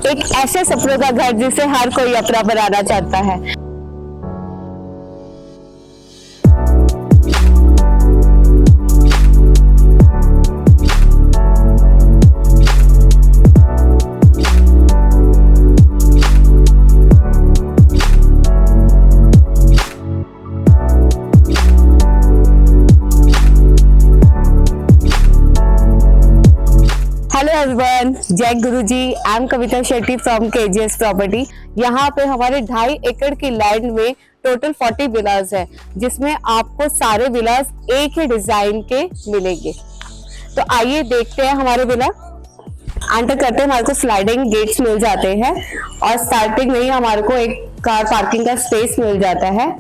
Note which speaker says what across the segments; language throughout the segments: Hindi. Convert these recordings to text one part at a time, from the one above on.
Speaker 1: एक ऐसे सपनों का घर जिसे हर कोई अपना बनाना चाहता है। Hello everyone, Jai Guruji. I am Kavita Shetty from KGS property. यहाँ पे हमारे 2.5 एकड़ की लैंड में टोटल 40 विलास है, जिसमें आपको सारे विलास एक ही डिजाइन के मिलेंगे। तो आइए देखते हैं हमारे विला। एंटर करते हैं, हमारे को स्लाइडिंग गेट्स मिल जाते हैं और स्टार्टिंग में ही हमारे को एक कार पार्किंग का स्पेस मिल जाता है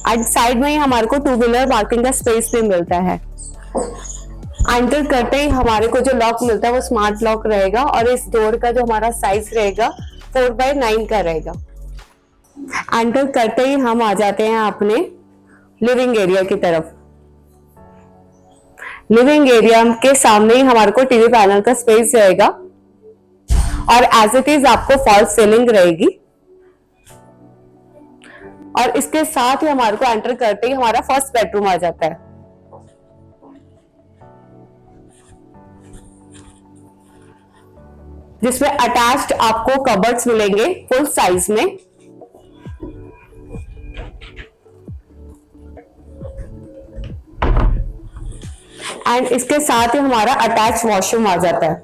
Speaker 1: एंड साइड में ही हमारे को 2 व्हीलर पार्किंग का स्पेस भी मिलता है। एंटर करते ही हमारे को जो लॉक मिलता है वो स्मार्ट लॉक रहेगा और इस डोर का जो हमारा साइज रहेगा 4x9 का रहेगा। एंटर करते ही हम आ जाते हैं अपने लिविंग एरिया की तरफ। लिविंग एरिया के सामने ही हमारे को टीवी पैनल का स्पेस रहेगा और एज इट इज आपको फॉल सीलिंग रहेगी। और इसके साथ ही हमारे को एंटर करते ही हमारा फर्स्ट बेडरूम आ जाता है, जिसमें अटैच्ड आपको कबर्ड्स मिलेंगे फुल साइज में। एंड इसके साथ ही हमारा अटैच वॉशरूम आ जाता है।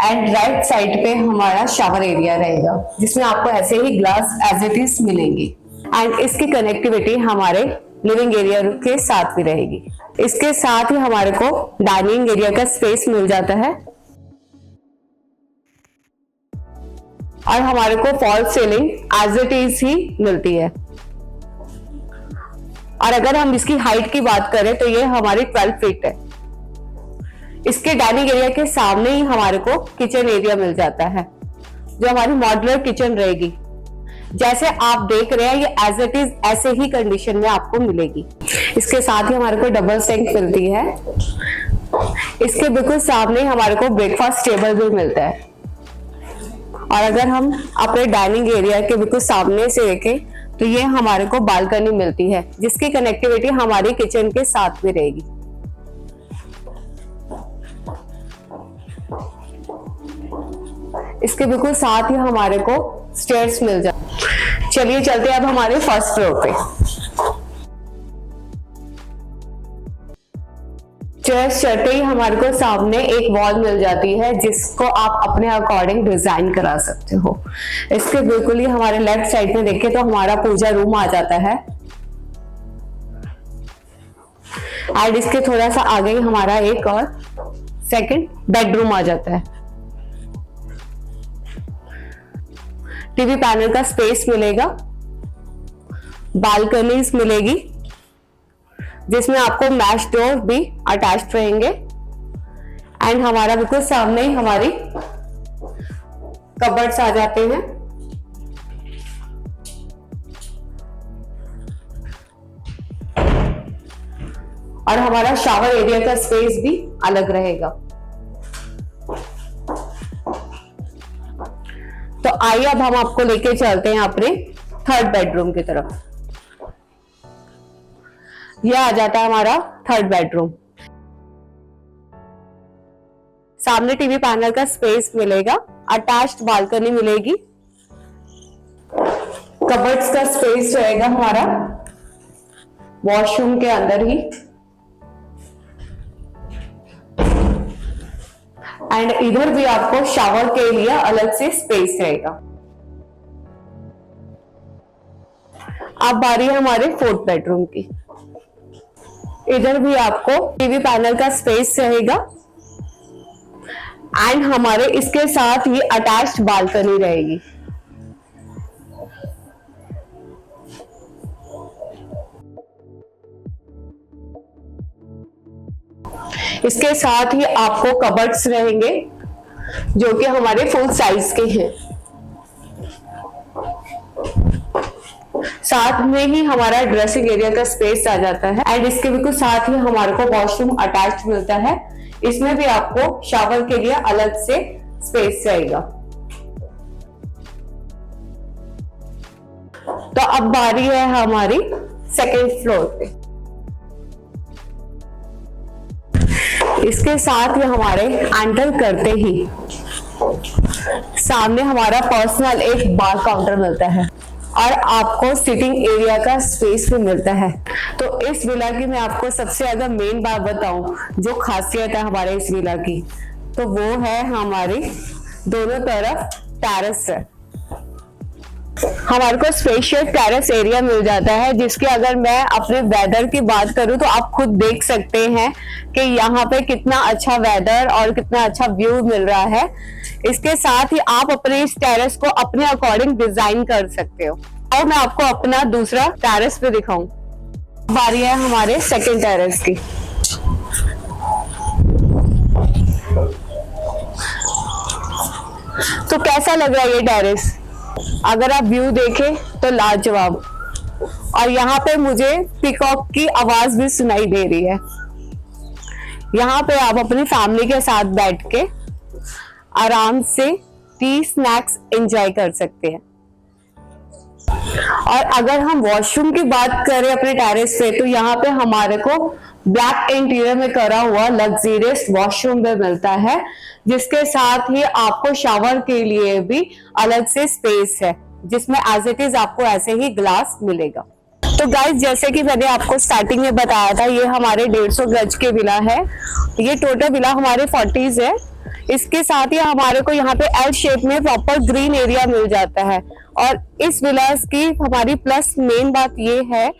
Speaker 1: एंड राइट साइड पे हमारा शावर एरिया रहेगा, जिसमें आपको ऐसे ही ग्लास एज इट इज मिलेंगे। एंड इसकी कनेक्टिविटी हमारे लिविंग एरिया के साथ भी रहेगी। इसके साथ ही हमारे को डाइनिंग एरिया का स्पेस मिल जाता है और हमारे को fall ceiling as it is ही मिलती है। और अगर हम इसकी हाइट की बात करें तो ये हमारी 12 फीट है। इसके डाइनिंग एरिया के सामने ही हमारे को किचन एरिया मिल जाता है, जो हमारी मॉड्यूलर किचन रहेगी। जैसे आप देख रहे हैं ये एज इट इज ऐसे ही कंडीशन में आपको मिलेगी। इसके साथ ही हमारे को डबल सिंक मिलती है। इसके बिल्कुल सामने हमारे को ब्रेकफास्ट टेबल भी मिलता है। और अगर हम अपने डाइनिंग एरिया के बिल्कुल सामने से देखें तो ये हमारे को बालकनी मिलती है, जिसकी कनेक्टिविटी हमारी किचन के साथ भी रहेगी। इसके बिल्कुल साथ ही हमारे को स्टेयर्स मिल जाते। चलिए चलते हैं अब हमारे फर्स्ट फ्लोर पे। स्टेयर्स चढ़ते ही हमारे को सामने एक वॉल मिल जाती है, जिसको आप अपने अकॉर्डिंग डिजाइन करा सकते हो। इसके बिल्कुल ही हमारे लेफ्ट साइड में देखें तो हमारा पूजा रूम आ जाता है। एंड इसके थोड़ा सा आगे ही हमारा एक और सेकंड बेडरूम आ जाता है। टीवी पैनल का स्पेस मिलेगा, बालकनीज मिलेगी, जिसमें आपको मैश डोर भी अटैच्ड रहेंगे। एंड हमारा बिल्कुल सामने ही हमारी कबर्ड्स आ जाते हैं। और हमारा शावर एरिया का स्पेस भी अलग रहेगा। तो आइए अब हम आपको लेके चलते हैं अपने थर्ड बेडरूम की तरफ। यह आ जाता है हमारा थर्ड बेडरूम। सामने टीवी पैनल का स्पेस मिलेगा, अटैच्ड बालकनी मिलेगी, कबर्ड्स का स्पेस रहेगा हमारा वॉशरूम के अंदर ही। एंड इधर भी आपको शावर के लिए अलग से स्पेस रहेगा। अब बारी है हमारे फोर्थ बेडरूम की। इधर भी आपको टीवी पैनल का स्पेस रहेगा एंड हमारे इसके साथ ही अटैच्ड बालकनी रहेगी। इसके साथ ही आपको कबर्ड्स रहेंगे, जो कि हमारे फुल साइज के हैं। साथ में ही हमारा ड्रेसिंग एरिया का स्पेस आ जाता है एंड इसके बिल्कुल साथ ही हमारे को वॉशरूम अटैच्ड मिलता है। इसमें भी आपको शावर के लिए अलग से स्पेस रहेगा। तो अब बारी है हमारी सेकेंड फ्लोर पे। इसके साथ ही हमारे एंटर करते ही सामने हमारा पर्सनल एक बार काउंटर मिलता है और आपको सिटिंग एरिया का स्पेस भी मिलता है। तो इस विला की मैं आपको सबसे ज्यादा मेन बात बताऊं, जो खासियत है हमारे इस विला की, तो वो है हमारी दोनों तरफ टेरेस है। हमारे को स्पेशियस टेरेस एरिया मिल जाता है, जिसके अगर मैं अपने वेदर की बात करूं तो आप खुद देख सकते हैं कि यहाँ पे कितना अच्छा वेदर और कितना अच्छा व्यू मिल रहा है। इसके साथ ही आप अपने इस टेरेस को अपने अकॉर्डिंग डिजाइन कर सकते हो। और मैं आपको अपना दूसरा टेरेस पे दिखाऊं। बारी है हमारे सेकंड टेरेस की। तो कैसा लग रहा है ये टेरेस? अगर आप व्यू देखें तो लाजवाब। और यहाँ पे मुझे पीकॉक की आवाज भी सुनाई दे रही है। यहाँ पे आप अपनी फैमिली के साथ बैठ के आराम से टी स्नैक्स एंजॉय कर सकते हैं। और अगर हम वॉशरूम की बात करें अपने टेरेस पे, तो यहाँ पे हमारे को ब्लैक इंटीरियर में करा हुआ लग्जरियस वॉशरूम भी मिलता है, जिसके साथ ही आपको शावर के लिए भी अलग से स्पेस है, जिसमें एज इट इज आपको ऐसे ही ग्लास मिलेगा। तो गाइस, जैसे कि मैंने आपको स्टार्टिंग में बताया था, ये हमारे 150 गज के विला है। ये टोटल विला हमारे 40s है। इसके साथ ही हमारे को यहाँ पे एल शेप में प्रॉपर ग्रीन एरिया मिल जाता है। और इस विलास की हमारी प्लस मेन बात ये है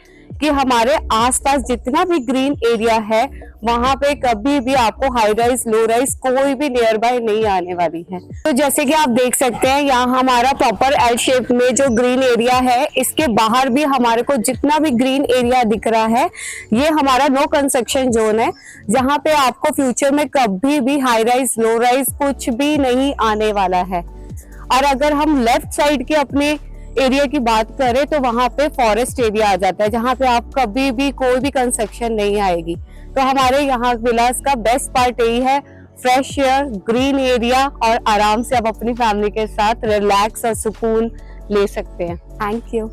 Speaker 1: कि हमारे आसपास जितना भी ग्रीन एरिया है, वहां पे कभी भी आपको हाई राइज लो राइज कोई भी नियर बाय नहीं आने वाली है। तो जैसे कि आप देख सकते हैं, यहाँ हमारा प्रॉपर एल शेप में जो ग्रीन एरिया है, इसके बाहर भी हमारे को जितना भी ग्रीन एरिया दिख रहा है, ये हमारा नो कंस्ट्रक्शन जोन है, जहाँ पे आपको फ्यूचर में कभी भी हाई राइज लो राइज कुछ भी नहीं आने वाला है। और अगर हम लेफ्ट साइड के अपने एरिया की बात करें, तो वहां पे फॉरेस्ट एरिया आ जाता है, जहां पे आप कभी भी कोई भी कंस्ट्रक्शन नहीं आएगी। तो हमारे यहाँ विलास का बेस्ट पार्ट यही है, फ्रेश एयर, ग्रीन एरिया, और आराम से आप अपनी फैमिली के साथ रिलैक्स और सुकून ले सकते हैं। Thank you.